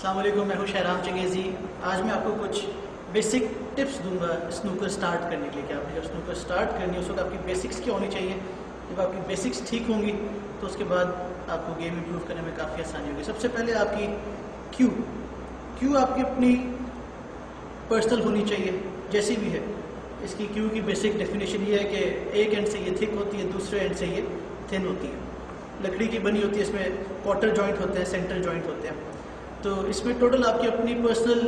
अस्सलाम वालेकुम, मैं हूँ शहराम चंगेज़ी। आज मैं आपको कुछ बेसिक टिप्स दूंगा स्नूकर स्टार्ट करने के लिए कि आपने जब स्नूकर स्टार्ट करनी है उस वक्त आपकी बेसिक्स क्या होनी चाहिए। जब आपकी बेसिक्स ठीक होंगी तो उसके बाद आपको गेम इंप्रूव करने में काफ़ी आसानी होगी। सबसे पहले आपकी क्यू आपकी अपनी पर्सनल होनी चाहिए, जैसी भी है। इसकी क्यू की बेसिक डेफिनेशन ये है कि एक एंड से ये थिक होती है, दूसरे एंड से ये थिन होती है। लकड़ी की बनी होती है, इसमें क्वार्टर जॉइंट होते हैं, सेंटर जॉइंट होते हैं। तो इसमें टोटल आपकी अपनी पर्सनल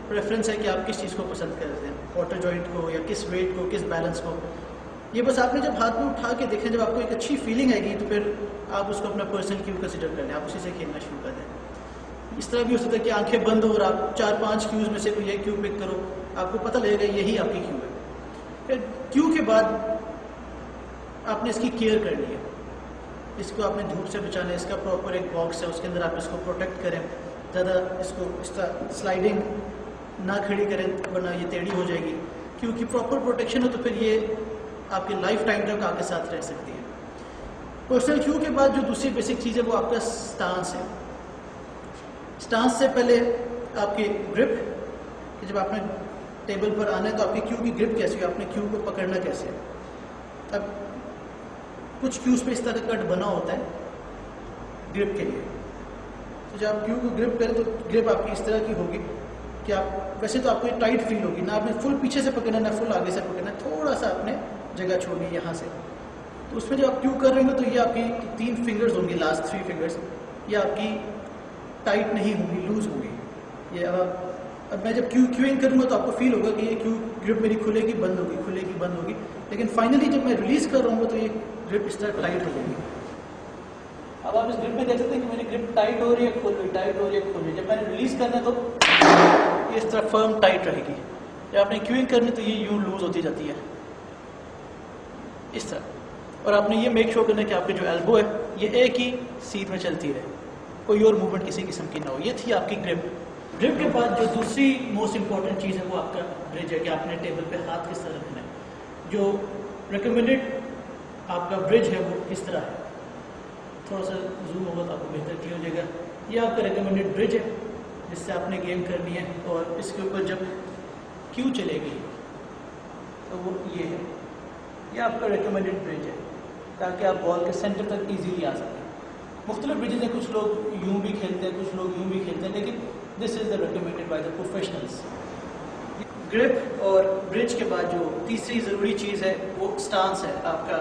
प्रेफरेंस है कि आप किस चीज़ को पसंद करते हैं, क्वार्टर जॉइंट को या किस वेट को, किस बैलेंस को। ये बस आपने जब हाथ में उठा के देखें, जब आपको एक अच्छी फीलिंग आएगी तो फिर आप उसको अपना पर्सनल क्यू कंसिडर कर लें, आप उसी से खेलना शुरू कर दें। इस तरह भी हो सकता है कि आंखें बंद हो और आप 4-5 क्यूज़ में से कोई एक क्यू पिक करो, आपको पता लगेगा यही आपकी क्यू है। फिर क्यू के बाद आपने इसकी केयर करनी है, इसको आपने धूप से बचाना है। इसका प्रॉपर एक बॉक्स है, उसके अंदर आप इसको प्रोटेक्ट करें, ज़्यादा इसको इस तरह स्लाइडिंग ना खड़ी करें वरना ये टेढ़ी हो जाएगी। क्योंकि प्रॉपर प्रोटेक्शन हो तो फिर ये आपके लाइफ टाइम तक आपके साथ रह सकती है। पर्सनल क्यू के बाद जो दूसरी बेसिक चीज़ है वो आपका स्टांस है। स्टांस से पहले आपकी ग्रिप, कि जब आपने टेबल पर आना है तो आपकी क्यू की ग्रिप कैसी है, आपने क्यू को पकड़ना कैसे है। अब कुछ क्यूज पे इस तरह का कट बना होता है ग्रिप के लिए, तो जब आप क्यू को ग्रिप करें तो ग्रिप आपकी इस तरह की होगी कि आप वैसे तो आपको टाइट फील होगी ना, आपने फुल पीछे से पकड़ना ना फुल आगे से पकड़ना, थोड़ा सा आपने जगह छोड़नी है यहाँ से। तो उसमें जब आप क्यू कर रहे हो तो ये आपकी 3 फिंगर्स होंगी, लास्ट 3 फिंगर्स, ये आपकी टाइट नहीं होंगी, लूज होंगी। ये अब मैं जब क्यूइंग करूँगा तो आपको फील होगा कि ये क्यू ग्रिप मेरी खुलेगी बंद होगी, खुलेगी बंद होगी। लेकिन फाइनली जब मैं रिलीज कर रहा हूँ तो ये ग्रिप इस तरह टाइट हो जाएगी। अब आप इस ग्रिप में देख सकते हैं कि मेरी ग्रिप टाइट हो रही है, खोल रही, टाइट हो रही है, खोल रही है। जब मैंने रिलीज करना है तो ये इस तरह फर्म टाइट रहेगी। जब आपने क्यूइंग करनी तो ये यूं लूज होती जाती है इस तरह। और आपने ये मेक श्योर करना है कि आपके जो एल्बो है ये एक ही सीध में चलती रहे, कोई और मूवमेंट किसी किस्म की ना हो। ये थी आपकी ग्रिप। ग्रिप के बाद जो दूसरी मोस्ट इंपॉर्टेंट चीज़ है वो आपका ब्रिज है, कि आपने टेबल पे हाथ किस तरह रखना है। जो रिकमेंडेड आपका ब्रिज है वो इस तरह है, थोड़ा सा जूम होगा तो आपको बेहतर क्लियर हो जाएगा। ये आपका रिकमेंडेड ब्रिज है जिससे आपने गेम करनी है। और इसके ऊपर जब क्यू चलेगी तो वो ये है, ये आपका रिकमेंडेड ब्रिज है, ताकि आप बॉल के सेंटर तक इजीली आ सकें। मुख्तलिफ ब्रिजेज हैं, कुछ लोग यूं भी खेलते हैं, कुछ लोग यूं भी खेलते हैं, लेकिन this is the recommended by the professionals. Grip और ब्रिज के बाद जो तीसरी ज़रूरी चीज़ है वो स्टांस है। आपका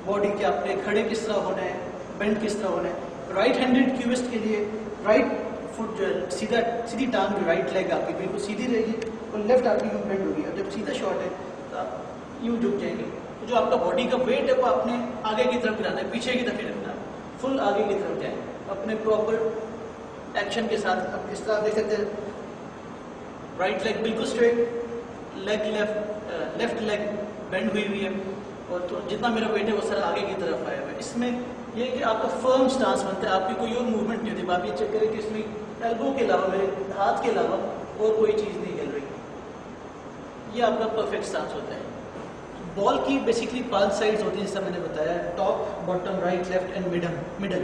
बॉडी के आपने खड़े किस तरह होना है, बेंड किस तरह होना है। राइट हैंडेड क्यूबिस्ट के लिए राइट फुट जो है सीधी टांग, जो राइट लेग आपकी बिल्कुल सीधी रहेगी और लेफ्ट आपकी यूँ बेंड होगी। और जब सीधा शॉट है तो आप यूँ झुक जाएंगे। तो जो आपका बॉडी का वेट है वो आपने आगे की तरफ गिराना है, पीछे की तरफ नहीं रखना, फुल आगे की तरफ जाए अपने प्रॉपर एक्शन के साथ। अब इस तरह देख सकते हैं, राइट लेग बिल्कुल स्ट्रेट, लेफ्ट लेग बेंड हुई हुई है, और तो जितना मेरा वेट है वो सारा आगे की तरफ आया हुआ है। इसमें ये कि आपका फर्म स्टांस बनता है, आपकी कोई और मूवमेंट नहीं होती। आप ये चेक करें कि इसमें एल्बो के अलावा, मेरे हाथ के अलावा और कोई चीज़ नहीं हिल रही। ये आपका परफेक्ट स्टांस होता है। बॉल की बेसिकली 5 साइड्स होती हैं, जैसा मैंने बताया, top, bottom, right, left and middle.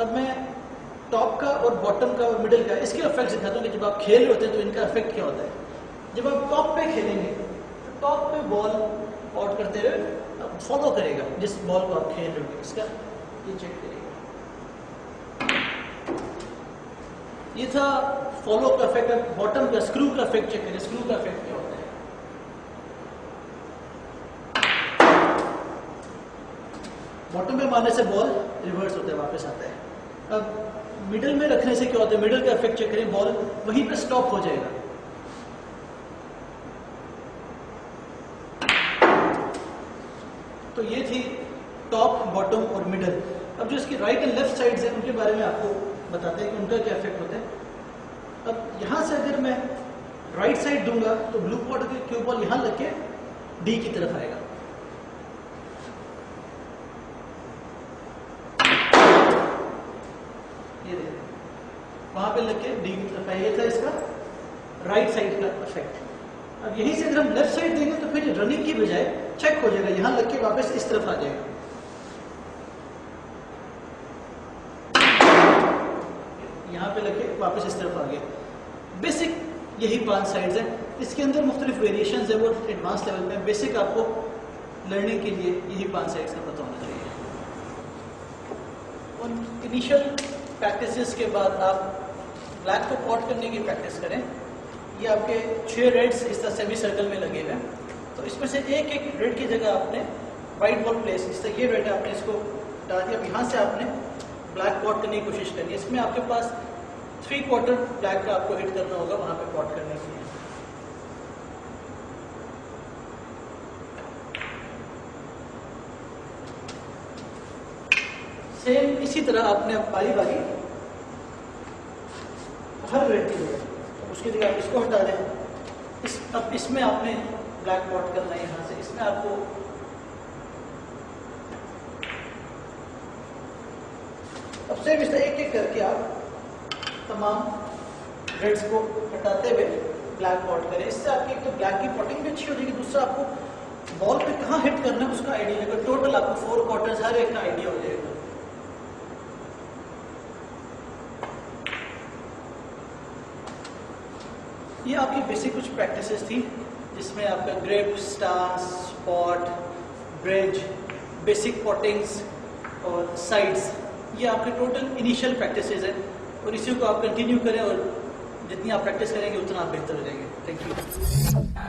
अब मैं टॉप का और बॉटम का और मिडल का इसके इफेक्ट दिखाता हूँ कि जब आप खेल रहे होते हैं तो इनका इफेक्ट क्या होता है। जब आप टॉप पे खेलेंगे तो टॉप पे बॉल आउट करते हुए फॉलो करेगा जिस बॉल को आप खेल रहे हो, इसका ये चेक करेगा। ये था फॉलो का इफेक्ट। बॉटम का, स्क्रू का इफेक्ट चेक करें, स्क्रू का इफेक्ट क्या होता है। बॉटम पे मारने से बॉल रिवर्स होता है, वापस आता है। अब मिडिल में रखने से क्या होता है, मिडिल का इफेक्ट चेक करें, बॉल वहीं पे स्टॉप हो जाएगा। तो ये थी टॉप, बॉटम और मिडल। अब जो इसकी राइट एंड लेफ्ट साइड्स हैं उनके बारे में आपको बताते हैं कि उनका क्या इफेक्ट होता है। अब यहाँ से अगर मैं राइट साइड दूंगा तो ब्लू क्वार्टर के क्यू बॉल यहाँ लग के डी की तरफ आएगा। ये देखिए वहां पे लग के डी की तरफ आएगा। ये था इसका राइट साइड का इफेक्ट। अब यहीं से अगर हम लेफ्ट साइड देंगे तो फिर रनिंग की बजाय चेक हो जाएगा, यहां लग के वापस इस तरफ आ जाएगा। यहां पे लग के वापस इस तरफ आ गया। बेसिक यही 5 साइड्स हैं। इसके अंदर मुख्तलिफ वेरिएशंस है, वो एडवांस लेवल में। बेसिक आपको लर्निंग के लिए यही 5 साइड्स का पता होना चाहिए। उन इनिशियल प्रैक्टिसेस के बाद आप ब्लैक को पॉट करने की प्रैक्टिस करें। ये आपके 6 रेड्स इस तरह सेमी सर्कल में लगे हुए हैं, तो इसमें से एक एक रेड की जगह आपने वाइट बॉल प्लेस, इस तरह ये रेड है, आपने इसको डाल दिया। अब यहाँ से आपने ब्लैक पॉट करने की कोशिश करनी है। इसमें आपके पास 3/4 ब्लैक का आपको हिट करना होगा वहाँ पे पॉट करने के लिए। सेम इसी तरह आपने अब बारी बारी हर रेड की जगह, उसकी जगह आप इसको हटा दें। अब इसमें आपने ब्लैक पॉट करना है यहाँ से। इसमें आपको अब सेम इस तरह एक एक करके आप तमाम रेड्स को हटाते हुए ब्लैक पॉट करें। इससे आपकी एक तो ब्लैक की पॉटिंग भी अच्छी हो जाएगी, दूसरा आपको बॉल पे कहाँ हिट करना है उसका आइडिया लगेगा। टोटल आपको 4 क्वार्टर्स हर एक का आइडिया हो जाएगा। ये आपकी बेसिक कुछ प्रैक्टिसेस थी, जिसमें आपका grip, stance, spot, bridge, basic pottings और साइड्स, ये आपके टोटल इनिशियल प्रैक्टिसेस हैं। और इसी को आप कंटिन्यू करें और जितनी आप प्रैक्टिस करेंगे उतना आप बेहतर हो जाएंगे। Thank you.